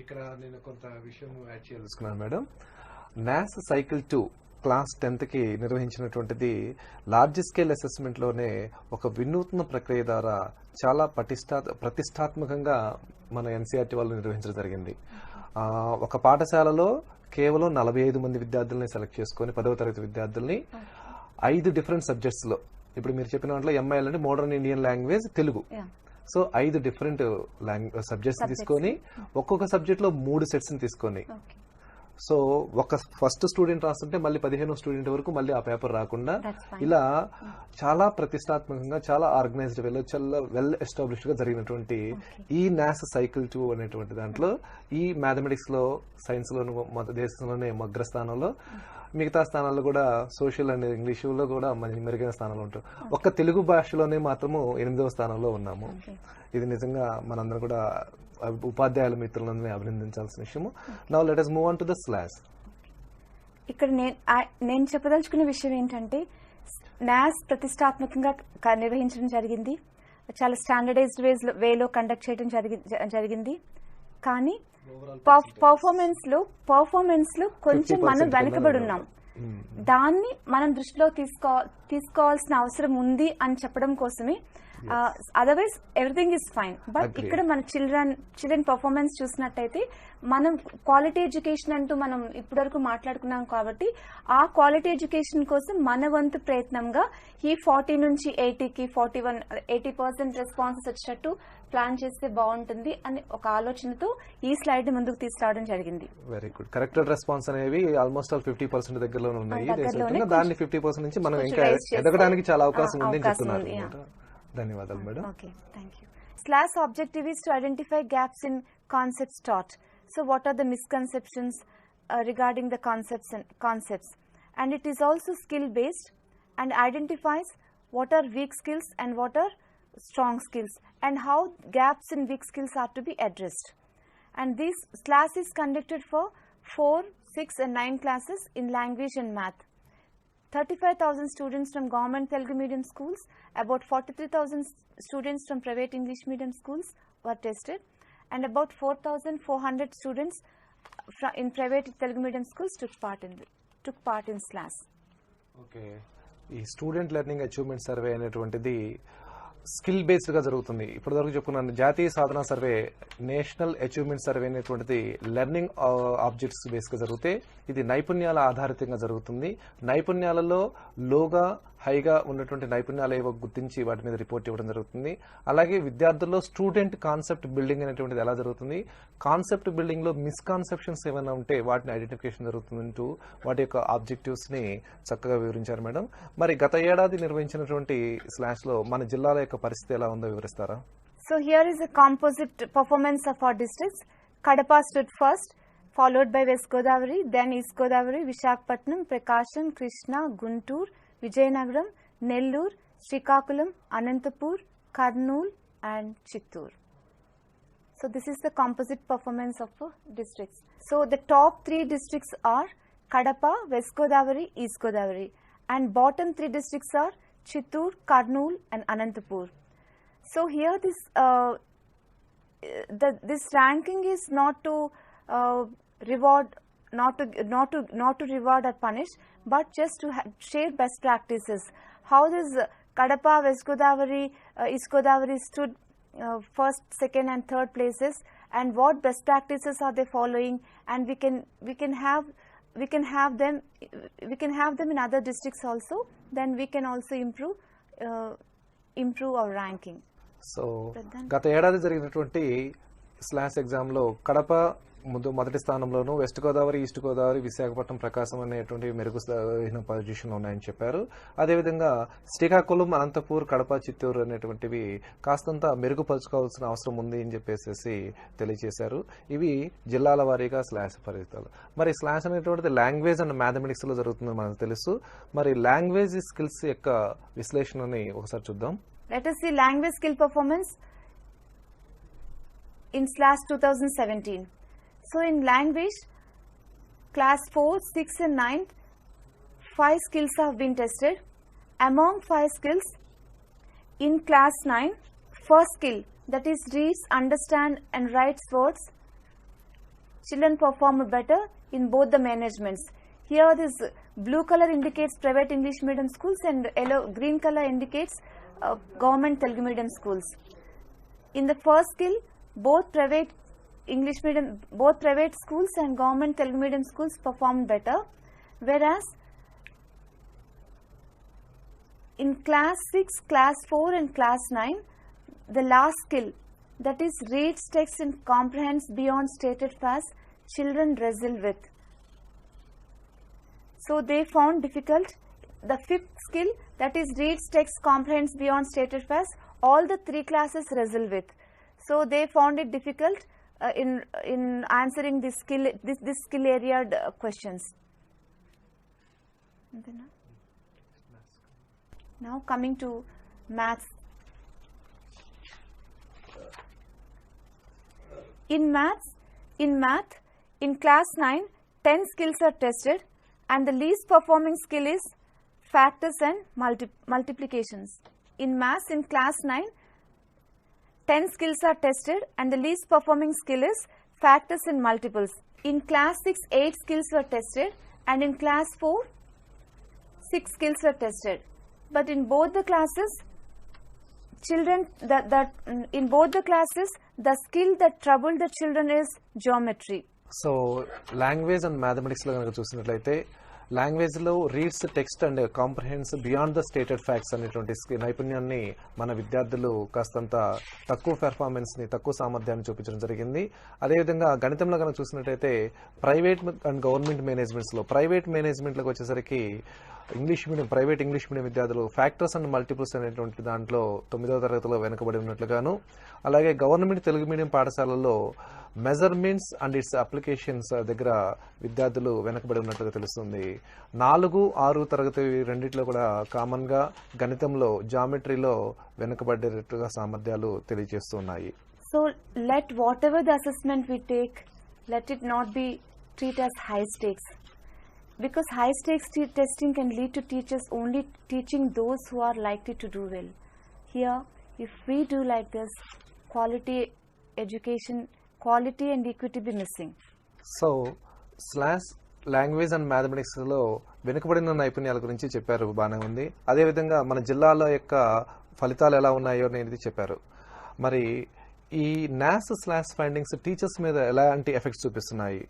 ఇక్కడ నేను కొంత విషయం యాడ్ చేయదలుచుకున్నాను madam. NAS cycle 2 class 10th కి నిర్వహించినటువంటిది లార్జ్ స్కేల్ అసెస్మెంట్ లోనే ఒక వినూత్న ప్రక్రియ ద్వారా చాలా ప్రతిష్టాత్మకంగా మన ఎన్సీఆర్టీ వాళ్ళు నిర్వహించడం జరిగింది. ఒక పాఠశాలలో కేవలం 45 మంది విద్యార్థుల్ని సెలెక్ట్ చేసుకుని 10వ తరగతి విద్యార్థుల్ని 5 డిఫరెంట్ సబ్జెక్ట్స్ లో, ఇప్పుడు మీరు చెప్పిన దాంట్లో ఎంఐఎల్ అంటే modern Indian language Telugu, so 5 different subjects తీసుకొని ఒక్కొక్క సబ్జెక్ట్ లో 3 సెట్స్ తీసుకొని, సో ఒక ఫస్ట్ స్టూడెంట్ రాస్తుంటే మళ్ళీ 15వ స్టూడెంట్ వరకు మళ్ళీ ఆ పేపర్ రాకుండా ఇలా చాలా ప్రతిష్టాత్మకంగా చాలా ఆర్గనైజ్డ్ వేలో చాలా వెల్ ఎస్టాబ్లిష్డ్ గా జరిగినటువంటి ఈ నాస్ సైకిల్ 2 అనేటువంటి దాంట్లో ఈ మ్యాథమెటిక్స్ లో, సైన్స్ లోను దేశంలోనే అగ్రస్థానంలో, మిగతా స్థానాల్లో కూడా సోషల్ అండ్ ఇంగ్లీష్ లో కూడా మెరుగైన స్థానంలో ఉంటాం. ఒక్క తెలుగు భాషలోనే మాత్రము 8వ స్థానంలో ఉన్నాము. ఇది నిజంగా మనందరం కూడా ఉపాధ్యాయుల మిత్రులందరినీ అభినందించాల్సిన విషయము. Now let us move on to the slash. ఇక్కడ నేను చెప్పదలుచుకున్న విషయం ఏంటంటే, నాస్ ప్రతిష్టాత్మకంగా నిర్వహించడం జరిగింది, చాలా స్టాండర్డైజ్డ్ వేలో కండక్ట్ చేయడం జరిగింది. కానీ పర్ఫార్మెన్స్ లో కొంచెం మనం వెనకబడి ఉన్నాం. దాన్ని మనం దృష్టిలో తీసుకోవాల్సిన అవసరం ఉంది అని చెప్పడం కోసమే. Otherwise everything is fine. But ఇక్కడ మన చిల్డ్రన్ పర్ఫార్మెన్స్ చూసినట్టయితే మనం క్వాలిటీ ఎడ్యుకేషన్ అంటూ మనం ఇప్పటివరకు మాట్లాడుకున్నాం కాబట్టి ఆ క్వాలిటీ ఎడ్యుకేషన్ కోసం మన వంతు ప్రయత్నంగా ఈ 40 నుంచి 80కి 80% రెస్పాన్సెస్ వచ్చేటట్టు ప్లాన్ చేస్తే బాగుంటుంది అని ఒక ఆలోచనతో ఈ స్లైడ్ ముందుకు తీసుకురావడం జరిగింది. Very good. కరెక్టెడ్ రెస్పాన్స్ అనేవి ఆల్మోస్ట్ 50% దగ్గరలోనే ఉన్నాయి. దాన్ని 50% నుంచి మనం ఇంకా ఎదగడానికి చాలా అవకాశం ఉంది అని చెప్తున్నారు. ధన్యవాదాలు madam. Okay, thank you. SLAS objective is to identify gaps in concepts taught. So what are the misconceptions regarding the concepts? And it is also skill based and identifies what are weak skills and what are strong skills and how gaps in weak skills are to be addressed. And this SLAS is conducted for 4, 6 and 9 classes in language and math. 35,000 students from government Telugu medium schools, about 43,000 students from private English medium schools were tested, and about 4,400 students in private Telugu medium schools took part in SLAS. Okay, ఈ student learning achievement survey అనేటువంటిది skill based గా జరుగుతుంది. ఇప్పటివరకు చెప్పుకున్నాను, జాతీయ సాధన survey, national achievement survey అనేటువంటిది learning objects base గా జరిగితే ఇది నైపుణ్యాల ఆధారితంగా జరుగుతుంది. నైపుణ్యాలలో లోగా హైగా ఉన్నటువంటి నైపుణ్యాలు ఏవో గుర్తించి వాటి మీద రిపోర్ట్ ఇవ్వడం జరుగుతుంది. అలాగే విద్యార్థుల్లో స్టూడెంట్ కాన్సెప్ట్ బిల్డింగ్ అనేటువంటిది ఎలా జరుగుతుంది, కాన్సెప్ట్ బిల్డింగ్ లో మిస్కాన్సెప్షన్స్ ఏమైనా ఉంటే వాటిని ఐడెంటిఫికేషన్ జరుగుతుందంటూ వాటి యొక్క ఆబ్జెక్టివ్స్ ని చక్కగా వివరించారు మేడం. మరి గత ఏడాది నిర్వహించినటువంటి స్లాష్ లో మన జిల్లాల యొక్క పరిస్థితి ఎలా ఉందో వివరిస్తారా? So here is a composite performance of our districts. Kadapa stood first, followed by West Godavari, then East Godavari, Visakhapatnam, Prakasam, Krishna, Guntur, Vijayanagaram, Nellore, Srikakulam, Anantapur, Kurnool and Chittoor. So this is the composite performance of districts. So the top 3 districts are Kadapa, West Godavari, East Godavari, and bottom 3 districts are Chittoor, Kurnool and Anantapur. So here this ranking is not to reward, not to reward or punish, but just to share best practices. How this Kadapa, West Godavari, East Godavari stood first, second and third places, and what best practices are they following, and we can have them in other districts also. Then we can also improve our ranking. So గత ఏడాది జరిగినటువంటి slash exam లో కడప మొదటి స్థానంలోను, west Godavari, east Godavari, Visakhapatnam, ప్రకాశం అనేటువంటి మెరుగున position ఉన్నాయని చెప్పారు. అదేవిధంగా శ్రీకాకుళం, అనంతపూర్, కడప, చిత్తూరు అనేటువంటివి కాస్తంత మెరుగుపరుచుకోవాల్సిన అవసరం ఉంది అని చెప్పేసి తెలియజేశారు. ఇవి జిల్లాల వారీగా స్లాష్ ఫలితాలు. మరి స్లాష్ అనేటువంటిది లాంగ్వేజ్ అండ్ మ్యాథమెటిక్స్ లో జరుగుతుందని మనకు తెలుసు. మరి లాంగ్వేజ్ స్కిల్స్ యొక్క విశ్లేషణని ఒకసారి చూద్దాం. Let us see language skill performance in SLAS 2017. So in language, class 4, 6 and 9, 5 skills have been tested. Among 5 skills, in class 9, first skill, that is reads, understand and writes words, children performed better in both the managements. Here this blue color indicates private English medium schools and green color indicates government Telugu medium schools. In the first skill, both private schools and government Telugu medium schools performed better, whereas in class 6, class 4 and class 9, the last skill, that is reads text and comprehends beyond stated facts, children wrestle with. So they found difficult the fifth skill, that is reads text, comprehends beyond stated facts, all the 3 classes wrestle with. So they found it difficult in answering this skill area questions. Now coming to maths. In math, in class 9, 10 skills are tested and the least performing skill is factors and multiplications. In maths, in class 9, 10 skills are tested and the least performing skill is factors and multiples. In class 6, 8 skills were tested and in class 4, 6 skills were tested. But in both the classes, the skill that troubled the children is geometry. So language and మ్యాథమెటిక్స్లో కనుక చూసినట్లయితే లాంగ్వేజ్లో reads text and comprehends beyond the stated facts అనేటువంటి నైపుణ్యాన్ని మన విద్యార్థులు కాస్తంత తక్కువ పెర్ఫార్మెన్స్ని, తక్కువ సామర్థ్యాన్ని చూపించడం జరిగింది. అదేవిధంగా గణితంలో కనుక చూసినట్లయితే ప్రైవేట్ అండ్ గవర్నమెంట్ మేనేజ్మెంట్స్లో, ప్రైవేట్ మేనేజ్మెంట్లకు వచ్చేసరికి ప్రైవేట్ ఇంగ్లీష్ మీడియం విద్యార్థులు ఫ్యాక్టర్స్ అండ్ మల్టిపుల్స్ అనేటువంటి దాంట్లో 9వ తరగతిలో వెనుకబడి ఉన్నట్లుగాను, అలాగే గవర్నమెంట్ తెలుగు మీడియం పాఠశాలల్లో మెజర్మెంట్స్ అండ్ ఇట్స్ అప్లికేషన్స్ దగ్గర విద్యార్థులు వెనకబడి ఉన్నట్లుగా తెలుస్తుంది. 4, 6 తరగతి రెండిట్లో కూడా కామన్ గా గణితంలో, జామెట్రీలో వెనకబడేటట్టుగా సామర్థ్యాలు తెలియజేస్తున్నాయి. So let whatever the assessment we take, let it not be treated as high stakes, because high stakes testing can lead to teachers only teaching those who are likely to do well. Here, if we do like this, quality education, quality and equity be missing. So language and mathematics లో వెనుకబడిన నైపుణ్యాల గురించి చెప్పారు, బాగానే ఉంది. అదేవిధంగా మన జిల్లాల యొక్క ఫలితాలు ఎలా ఉన్నాయో అనేది చెప్పారు. మరి ఈ NAS ఫైండింగ్స్ టీచర్స్ మీద ఎలాంటి ఎఫెక్ట్స్ చూపిస్తున్నాయి?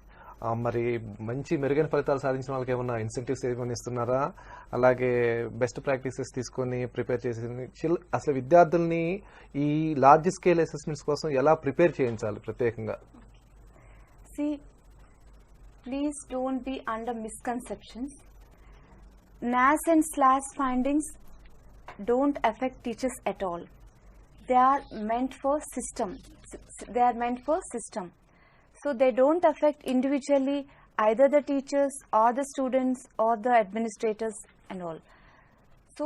మరి మంచి మెరుగైన ఫలితాలు సాధించిన వాళ్ళకి ఏమన్నా ఇన్సెంటివ్స్ ఏమైనా ఇస్తున్నారా? అలాగే బెస్ట్ ప్రాక్టీసెస్ తీసుకొని ప్రిపేర్ చేసి అసలు విద్యార్థుల్ని ఈ లార్జ్ స్కేల్ అసెస్మెంట్స్ కోసం ఎలా ప్రిపేర్ చేయించాలి ప్రత్యేకంగా? See, please don't be under misconceptions. NAS and SLAS findings don't affect teachers at all. They are meant for system. So they don't affect individually either the teachers or the students or the administrators and all. So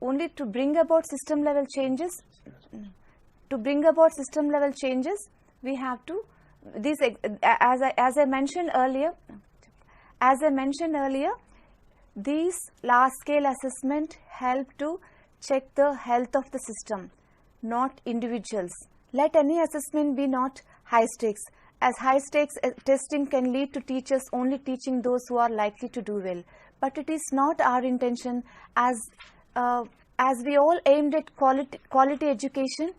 only to bring about system level changes, we have to as I mentioned earlier, these large scale assessment help to check the health of the system, not individuals. Let any assessment be not high stakes, as high stakes testing can lead to teachers only teaching those who are likely to do well. But it is not our intention. As we all aimed at quality education,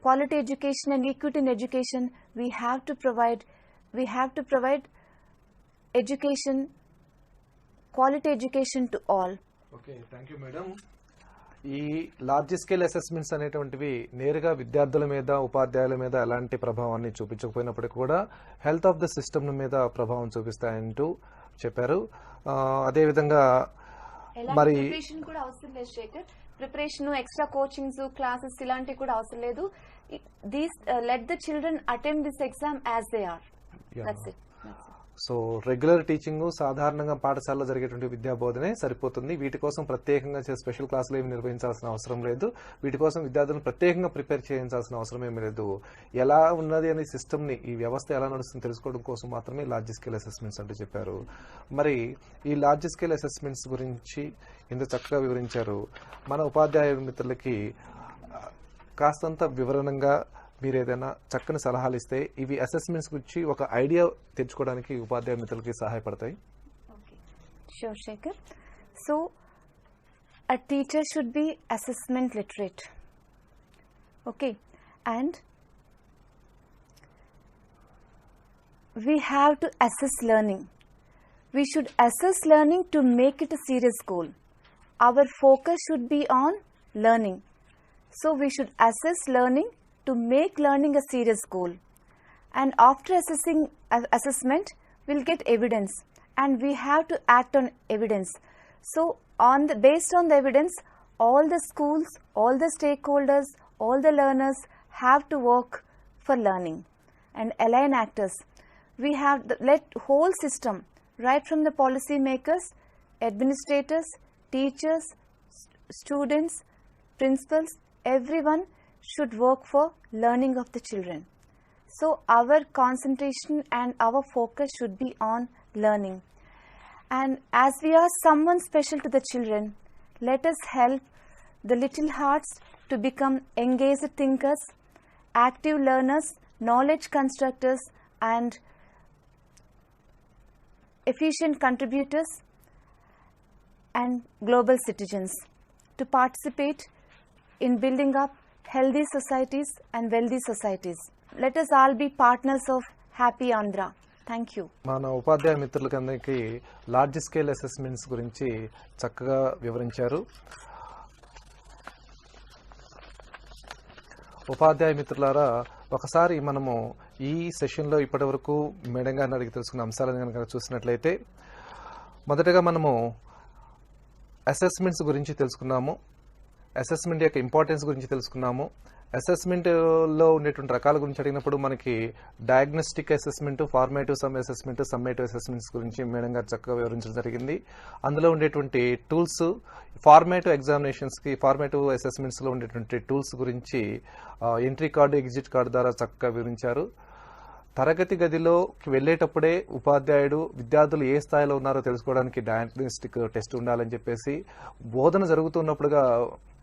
quality education and equity in education, we have to provide education, quality education to all. Okay, thank you, madam. ఈ large scale assessments అనేటువంటివి నేరుగా విద్యార్థుల మీద, ఉపాధ్యాయుల మీద ఎలాంటి ప్రభావాన్ని చూపించకపోయినప్పటికీ కూడా హెల్త్ ఆఫ్ ద సిస్టమ్ మీద ప్రభావం చూపిస్తాయంటూ చెప్పారు. అదేవిధంగా మరి ప్రిపరేషన్ కూడా అవసరం లేదు Shekhar, preparation, extra coachings, classes ఇలాంటివి కూడా అవసరం లేదు. Let the children attend this exam as they are. That's it. So regular teaching, సాధారణంగా పాఠశాలలో జరిగేటువంటి విద్యా బోధనే సరిపోతుంది. వీటి కోసం ప్రత్యేకంగా స్పెషల్ క్లాసులు ఏమి నిర్వహించాల్సిన అవసరం లేదు. వీటి కోసం విద్యార్థులను ప్రత్యేకంగా ప్రిపేర్ చేయించాల్సిన అవసరం ఏమీ లేదు. ఎలా ఉన్నది అనే సిస్టమ్ని, ఈ వ్యవస్థ ఎలా నడుస్తుంది తెలుసుకోవడం కోసం మాత్రమే లార్జ్ స్కేల్ అసెస్మెంట్స్ అంటూ చెప్పారు. మరి ఈ లార్జ్ స్కేల్ అసెస్మెంట్స్ గురించి ఇంత చక్కగా వివరించారు. మన ఉపాధ్యాయ మిత్రులకి కాస్తంత వివరణంగా మీరు ఏదైనా చక్కని సలహాలు ఇస్తే ఇవి అసెస్మెంట్స్ గురించి ఒక ఐడియా తెచ్చుకోవడానికి ఉపాధ్యాయ మిత్రులకి సహాయపడతాయి. Sure, Shekhar. So, a teacher should be assessment literate. Okay, and we have to assess learning. We should assess learning to make it a serious goal. Our focus should be on learning. So, we should assess learning to make learning a serious goal. And after assessment, we'll get evidence. And we have to act on evidence. So, based on the evidence, all the schools, all the stakeholders, all the learners have to work for learning and align actors. We have let whole system, right from the policy makers, administrators, teachers, students, principals, everyone should work for learning of the children. So, our concentration and our focus should be on learning. And as we are someone special to the children, let us help the little hearts to become engaged thinkers, active learners, knowledge constructors, and efficient contributors and global citizens to participate in building up healthy societies and wealthy societies. Let us all be partners of Happy Andhra. Thank you. మన ఉపాధ్యాయ మిత్రులకందరికీ large scale assessments గురించి చక్కగా వివరించారు. ఉపాధ్యాయ మిత్రులారా, ఒకసారి మనము ఈ సెషన్లో ఇప్పటి వరకు మేడం గారిని అడిగి తెలుసుకున్న అంశాలను కనుక చూసినట్లయితే, మొదటగా మనము అసెస్మెంట్స్ గురించి తెలుసుకున్నాము, అసెస్మెంట్ యొక్క ఇంపార్టెన్స్ గురించి తెలుసుకున్నాము. అసెస్మెంట్లో ఉండేటువంటి రకాల గురించి అడిగినప్పుడు మనకి diagnostic assessment, formative assessment, summative assessments గురించి మేడం గారు చక్కగా వివరించడం జరిగింది. అందులో ఉండేటువంటి టూల్స్, ఫార్మేటివ్ ఎగ్జామినేషన్స్కి, ఫార్మేటివ్ అసెస్మెంట్స్లో ఉండేటువంటి టూల్స్ గురించి ఎంట్రీ కార్డు, ఎగ్జిట్ కార్డు ద్వారా చక్కగా వివరించారు. తరగతి గదిలోకి వెళ్ళేటప్పుడే ఉపాధ్యాయుడు విద్యార్థులు ఏ స్థాయిలో ఉన్నారో తెలుసుకోవడానికి డయాగ్నోస్టిక్ టెస్ట్ ఉండాలని చెప్పేసి, బోధన జరుగుతున్నప్పుడుగా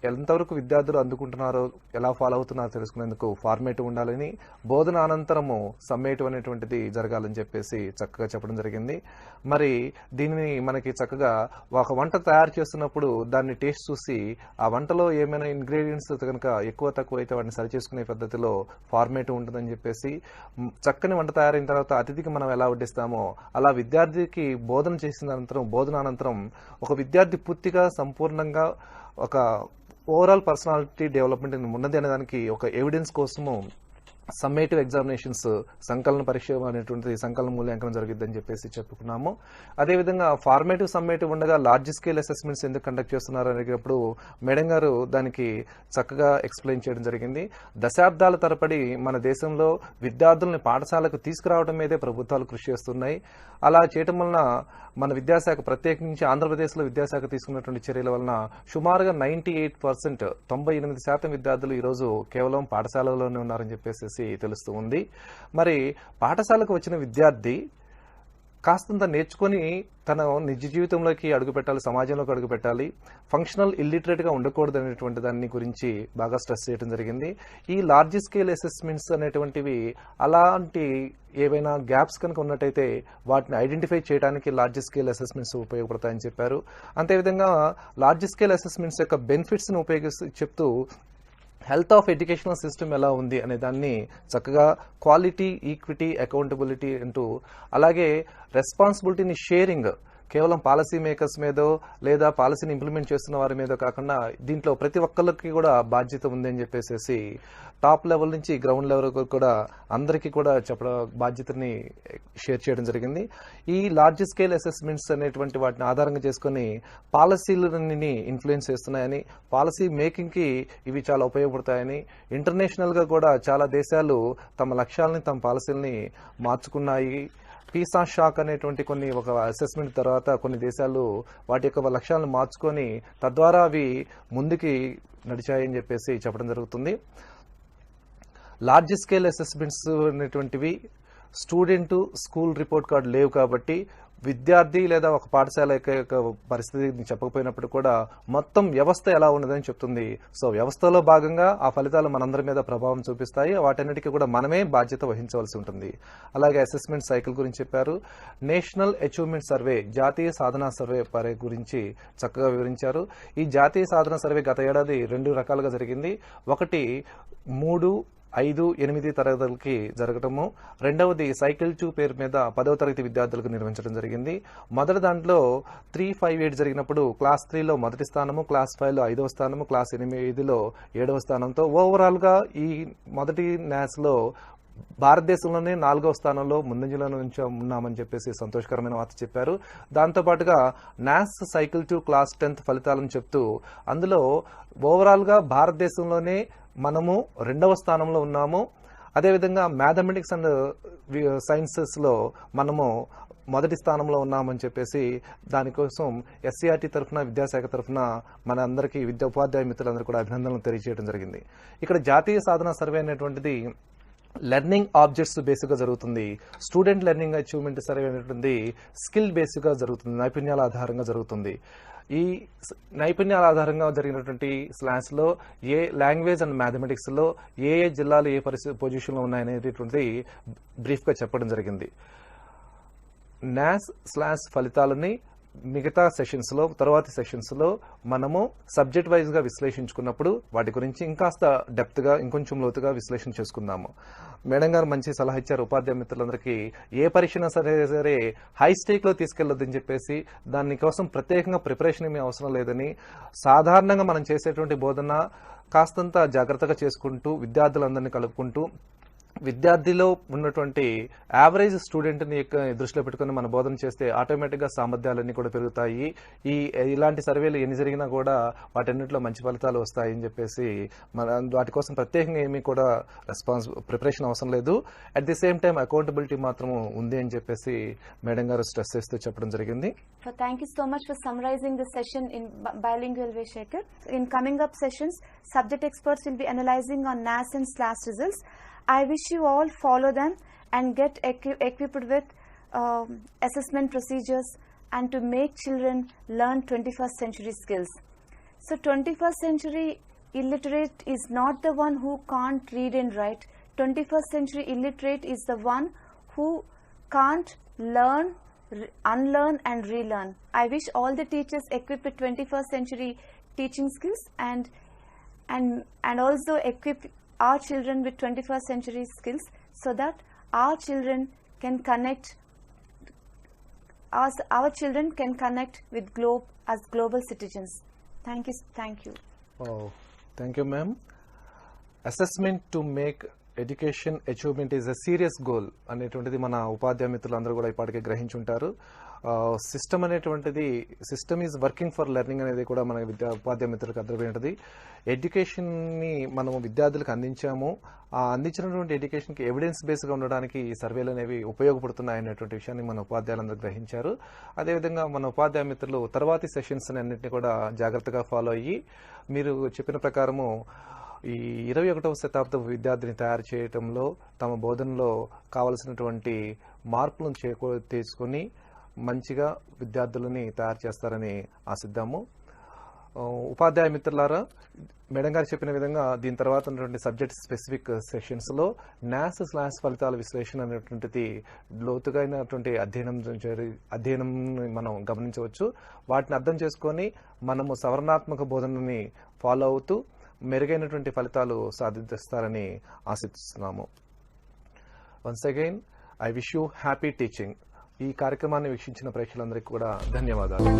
ఎంతవరకు విద్యార్థులు అందుకుంటున్నారో, ఎలా ఫాలో అవుతున్నారో తెలుసుకునేందుకు ఫార్మేటివ్ ఉండాలని, బోధన అనంతరము సమ్మేటివ్ అనేటువంటిది జరగాలని చెప్పేసి చక్కగా చెప్పడం జరిగింది. మరి దీనిని మనకి చక్కగా ఒక వంట తయారు చేస్తున్నప్పుడు దాన్ని టేస్ట్ చూసి ఆ వంటలో ఏమైనా ఇంగ్రీడియంట్స్ కనుక ఎక్కువ తక్కువ అయితే వాటిని సరిచేసుకునే పద్ధతిలో ఫార్మేటివ్ ఉంటుందని చెప్పేసి, చక్కని వంట తయారైన తర్వాత అతిథికి మనం ఎలా వడ్డిస్తామో అలా విద్యార్థికి బోధన చేసిన అనంతరం, బోధన అనంతరం ఒక విద్యార్థి పూర్తిగా సంపూర్ణంగా ఒక ఓవరాల్ పర్సనాలిటీ డెవలప్మెంట్ ఉన్నది అనేదానికి ఒక ఎవిడెన్స్ కోసము సమ్మేటివ్ ఎగ్జామినేషన్స్, సంకలన పరీక్ష అనేటువంటిది సంకలన మూల్యాంకనం జరిగిద్దని చెప్పేసి చెప్పుకున్నాము. అదేవిధంగా ఫార్మేటివ్, సమ్మేటివ్ ఉండగా లార్జ్ స్కేల్ అసెస్మెంట్స్ ఎందుకు కండక్ట్ చేస్తున్నారు అనేటప్పుడు మేడం గారు దానికి చక్కగా ఎక్స్ప్లెయిన్ చేయడం జరిగింది. దశాబ్దాల తరబడి మన దేశంలో విద్యార్థుల్ని పాఠశాలకు తీసుకురావడం మీదే ప్రభుత్వాలు కృషి చేస్తున్నాయి. అలా చేయటం వలన మన విద్యాశాఖ, ప్రత్యేకించి ఆంధ్రప్రదేశ్లో విద్యాశాఖ తీసుకున్నటువంటి చర్యల వలన సుమారుగా 98%, 98% విద్యార్థులు ఈరోజు కేవలం పాఠశాలలోనే ఉన్నారని చెప్పేసి తెలుస్తూ ఉంది. మరి పాఠశాలకు వచ్చిన విద్యార్థి కాస్తంత నేర్చుకొని తన నిజ జీవితంలోకి అడుగుపెట్టాలి, సమాజంలోకి అడుగుపెట్టాలి, ఫంక్షనల్ ఇల్లిటరేట్గా ఉండకూడదు అనేటువంటి దాని గురించి బాగా స్ట్రెస్ చేయడం జరిగింది. ఈ లార్జ్ స్కేల్ అసెస్మెంట్స్ అనేటువంటివి అలాంటి ఏవైనా గ్యాప్స్ కనుక ఉన్నట్టయితే వాటిని ఐడెంటిఫై చేయడానికి లార్జ్ స్కేల్ అసెస్మెంట్స్ ఉపయోగపడతాయని చెప్పారు. అంతేవిధంగా లార్జ్ స్కేల్ అసెస్మెంట్స్ యొక్క బెనిఫిట్స్ని చెప్తూ హెల్త్ ఆఫ్ ఎడ్యుకేషనల్ సిస్టమ్ ఎలా ఉంది అనే దాన్ని చక్కగా క్వాలిటీ, ఈక్విటీ, అకౌంటబిలిటీ అంటూ, అలాగే రెస్పాన్సిబిలిటీని షేరింగ్ కేవలం పాలసీ మేకర్స్ మీదో లేదా పాలసీని ఇంప్లిమెంట్ చేస్తున్న వారి మీదో కాకుండా దీంట్లో ప్రతి ఒక్కరికి కూడా బాధ్యత ఉందని చెప్పేసి టాప్ లెవెల్ నుంచి గ్రౌండ్ లెవెల్ వరకు కూడా అందరికీ కూడా చెప్పడం, బాధ్యతని షేర్ చేయడం జరిగింది. ఈ లార్జ్ స్కేల్ అసెస్మెంట్స్ అనేటువంటి వాటిని ఆధారంగా చేసుకుని పాలసీలని ఇన్ఫ్లుయెన్స్ చేస్తున్నాయని, పాలసీ మేకింగ్కి ఇవి చాలా ఉపయోగపడతాయని, ఇంటర్నేషనల్గా కూడా చాలా దేశాలు తమ లక్ష్యాలని, తమ పాలసీలని మార్చుకున్నాయి. పీసా షాక్ అనేటువంటి ఒక అసెస్మెంట్ తర్వాత కొన్ని దేశాలు వాటి యొక్క లక్ష్యాలను మార్చుకొని తద్వారా అవి ముందుకి నడిచాయని చెప్పేసి చెప్పడం జరుగుతుంది. లార్జ్ స్కేల్ అసెస్మెంట్స్ అనేటువంటివి స్టూడెంట్ స్కూల్ రిపోర్ట్ కార్డు లేవు కాబట్టి విద్యార్థి లేదా ఒక పాఠశాల యొక్క పరిస్థితిని చెప్పకపోయినప్పుడు కూడా మొత్తం వ్యవస్థ ఎలా ఉన్నదని చెప్తుంది. సో వ్యవస్థలో భాగంగా ఆ ఫలితాలు మనందరి మీద ప్రభావం చూపిస్తాయి. వాటన్నిటికీ కూడా మనమే బాధ్యత వహించవలసి ఉంటుంది. అలాగే అసెస్మెంట్ సైకిల్ గురించి చెప్పారు. నేషనల్ అచీవ్మెంట్ సర్వే, జాతీయ సాధనా సర్వే గురించి చక్కగా వివరించారు. ఈ జాతీయ సాధన సర్వే గత ఏడాది 2 రకాలుగా జరిగింది. ఒకటి 3, 5, 8 తరగతులకి జరగటము, రెండవది సైకిల్ 2 పేరు మీద 10వ తరగతి విద్యార్థులకు నిర్వహించడం జరిగింది. మొదటి దాంట్లో 358 జరిగినప్పుడు క్లాస్ 3లో మొదటి స్థానము, క్లాస్ 5లో 5వ స్థానము, క్లాస్ 8లో 7వ స్థానంతో ఓవరాల్ గా ఈ మొదటి న్యాస్ లో భారతదేశంలోనే 4వ స్థానంలో ముందంజలో నుంచి ఉన్నామని చెప్పేసి సంతోషకరమైన వార్త చెప్పారు. దాంతోపాటుగా నాస్ సైకిల్ 2 క్లాస్ 10th ఫలితాలను చెప్తూ అందులో ఓవరాల్ గా భారతదేశంలోనే మనము 2వ స్థానంలో ఉన్నాము. అదేవిధంగా మ్యాథమెటిక్స్ అండ్ సైన్సెస్ లో మనము మొదటి స్థానంలో ఉన్నామని చెప్పేసి దానికోసం ఎస్సీఆర్టీ తరఫున, విద్యాశాఖ తరఫున మన అందరికీ ఉపాధ్యాయ మిత్రులందరూ కూడా అభినందనలు తెలియజేయడం జరిగింది. ఇక్కడ జాతీయ సాధన సర్వే అనేటువంటిది లెర్నింగ్ ఆబ్జెక్ట్స్ బేస్గా జరుగుతుంది. స్టూడెంట్ లెర్నింగ్ అచీవ్మెంట్ సర్వే అనేటువంటి స్కిల్ బేస్గా జరుగుతుంది, నైపుణ్యాల ఆధారంగా జరుగుతుంది. ఈ నైపుణ్యాల ఆధారంగా జరిగినటువంటి స్లాష్ లో ఏ లాంగ్వేజ్ అండ్ మ్యాథమెటిక్స్ లో ఏ జిల్లాలు ఏ పొజిషన్ లో ఉన్నాయనేటువంటి బ్రీఫ్ గా చెప్పడం జరిగింది. నాస్ స్లాష్ ఫలితాలని మిగతా సెషన్స్ లో, తర్వాతి సెషన్స్ లో మనము సబ్జెక్ట్ వైజ్ గా విశ్లేషించుకున్నప్పుడు వాటి గురించి ఇంకాస్త డెప్త్ గా, ఇంకొంచెం లోతుగా విశ్లేషణ చేసుకుందాము. మేడం గారు మంచి సలహా ఇచ్చారు ఉపాధ్యాయ మిత్రులందరికీ. ఏ పరీక్షను సరే హై స్టేక్ లో తీసుకెళ్లొద్దని చెప్పేసి, దానికోసం ప్రత్యేకంగా ప్రిపరేషన్ ఏమీ అవసరం లేదని, సాధారణంగా మనం చేసేటువంటి బోధన కాస్తంత జాగ్రత్తగా చేసుకుంటూ, విద్యార్థులందరినీ కలుపుకుంటూ, విద్యార్థిలో ఉన్నటువంటి యావరేజ్ స్టూడెంట్ ని దృష్టిలో పెట్టుకుని మన బోధన చేస్తే ఆటోమేటిక్ గా సామర్థ్యాలన్నీ కూడా పెరుగుతాయి. ఇలాంటి సర్వేలు ఎన్ని జరిగినా కూడా వాటన్నిటిలో మంచి ఫలితాలు వస్తాయని చెప్పేసి వాటి కోసం ప్రత్యేకంగా ఏమీ కూడా ప్రిపరేషన్ అవసరం లేదు. At the same time accountability మాత్రం ఉంది అని చెప్పేసి మేడం గారు స్ట్రెస్ చేస్తూ చెప్పడం జరిగింది. Thank you so much for summarizing the session in bilingual way, Shekhar. In coming up sessions, subject experts will be analyzing on NAS and SLAS results. I wish you all follow them and get equipped with assessment procedures and to make children learn 21st century skills. So 21st century illiterate is not the one who can't read and write. 21st century illiterate is the one who can't learn, unlearn and relearn. I wish all the teachers equipped with 21st century teaching skills and also equip our children with 21st century skills so that our children can connect with globe as global citizens. Thank you. Oh, thank you, ma'am. Assessment to make education achievement is a serious goal అనేటువంటిది మన ఉపాధ్యాయ మిత్రులందరూ కూడా ఇప్పటికే గ్రహించుంటారు. System అనేటువంటిది, system is working for learning అనేది కూడా మన ఉపాధ్యాయ మిత్రులకు అర్థమైనది. ఎడ్యుకేషన్ ని మనము విద్యార్థులకు అందించాము. ఆ అందించినటువంటి ఎడ్యుకేషన్ కి ఎవిడెన్స్ బేస్గా ఉండడానికి ఈ సర్వేలు అనేవి ఉపయోగపడుతున్నాయి అనేటువంటి విషయాన్ని మన ఉపాధ్యాయులందరూ గ్రహించారు. అదేవిధంగా మన ఉపాధ్యాయ మిత్రులు తర్వాతి సెషన్స్ అన్నింటినీ కూడా జాగ్రత్తగా ఫాలో అయ్యి, మీరు చెప్పిన ప్రకారము ఈ 21వ శతాబ్దపు విద్యార్థిని తయారు చేయటంలో తమ బోధనలో కావలసినటువంటి మార్పులను తీసుకుని మంచిగా విద్యార్థులని తయారు చేస్తారని ఆశిద్దాము. ఉపాధ్యాయ మిత్రులారా, మేడం గారు చెప్పిన విధంగా దీని తర్వాత ఉన్నటువంటి సబ్జెక్ట్ స్పెసిఫిక్ సెషన్స్ లో నాస్ స్లాష్ ఫలితాల విశ్లేషణ అనేటువంటిది లోతుగా అయినటువంటి అధ్యయనం మనం గమనించవచ్చు. వాటిని అర్థం చేసుకొని మనము సవరణాత్మక బోధనని ఫాలో అవుతూ మెరుగైనటువంటి ఫలితాలు సాధిస్తారని ఆశిస్తున్నాము. Once again I wish you happy teaching. ఈ కార్యక్రమాన్ని వీక్షించిన ప్రేక్షకులందరికీ కూడా ధన్యవాదాలు.